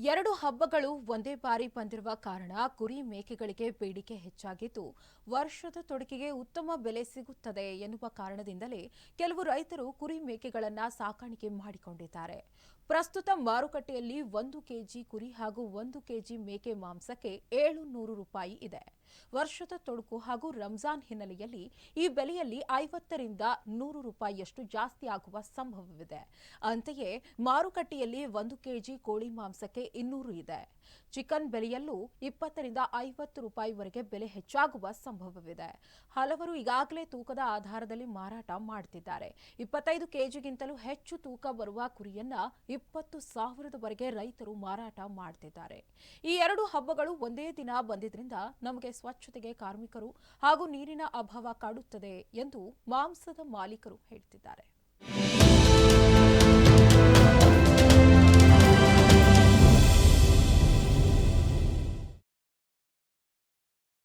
ಎರಡು ಹಬ್ಬಗಳು ಒಂದೇ ಬಾರಿ ಬಂದಿರುವ ಕಾರಣ ಕುರಿ ಮೇಕೆಗಳಿಗೆ ಬೇಡಿಕೆ ಹೆಚ್ಚಾಗಿದ್ದು ವರ್ಷದ ತೊಡಕಿಗೆ ಉತ್ತಮ ಬೆಲೆ ಸಿಗುತ್ತದೆ ಎನ್ನುವ ಕಾರಣದಿಂದಲೇ ಕೆಲವು ರೈತರು ಕುರಿ ಮೇಕೆಗಳನ್ನು ಸಾಕಾಣಿಕೆ ಮಾಡಿಕೊಂಡಿದ್ದಾರೆ. ಪ್ರಸ್ತುತ ಮಾರುಕಟ್ಟೆಯಲ್ಲಿ 1 ಕೆಜಿ ಕುರಿ ಹಾಗೂ 1 ಕೆಜಿ ಮೇಕೆ ಮಾಂಸಕ್ಕೆ ₹700 ಇದೆ. ವರ್ಷದ ತೊಡಕು ಹಾಗೂ ರಂಜಾನ್ ಹಿನ್ನೆಲೆಯಲ್ಲಿ ಈ ಬೆಲೆಯಲ್ಲಿ ₹50ರಿಂದ ₹100 ಜಾಸ್ತಿ ಆಗುವ ಸಂಭವವಿದೆ. ಅಂತೆಯೇ ಮಾರುಕಟ್ಟೆಯಲ್ಲಿ 1 ಕೆಜಿ ಕೋಳಿ ಮಾಂಸಕ್ಕೆ 200 ಇದೆ. ಚಿಕನ್ ಬೆಲೆಯಲ್ಲೂ ₹20ರಿಂದ ₹50ವರೆಗೆ ಬೆಲೆ ಹೆಚ್ಚಾಗುವ ಸಂಭವವಿದೆ. ಹಲವರು ಈಗಾಗಲೇ ತೂಕದ ಆಧಾರದಲ್ಲಿ ಮಾರಾಟ ಮಾಡುತ್ತಿದ್ದಾರೆ. 25 ಕೆಜಿಗಿಂತಲೂ ಹೆಚ್ಚು ತೂಕ ಬರುವ ಕುರಿಯನ್ನ 20,000ವರೆಗೆ ರೈತರು ಮಾರಾಟ ಮಾಡುತ್ತಿದ್ದಾರೆ. ಈ ಎರಡು ಹಬ್ಬಗಳು ಒಂದೇ ದಿನ ಬಂದಿದ್ರಿಂದ ನಮಗೆ ಸ್ವಚ್ಛತೆಗೆ ಕಾರ್ಮಿಕರು ಹಾಗೂ ನೀರಿನ ಅಭಾವ ಕಾಡುತ್ತದೆ ಎಂದು ಮಾಂಸದ ಮಾಲೀಕರು ಹೇಳ್ತಿದ್ದಾರೆ.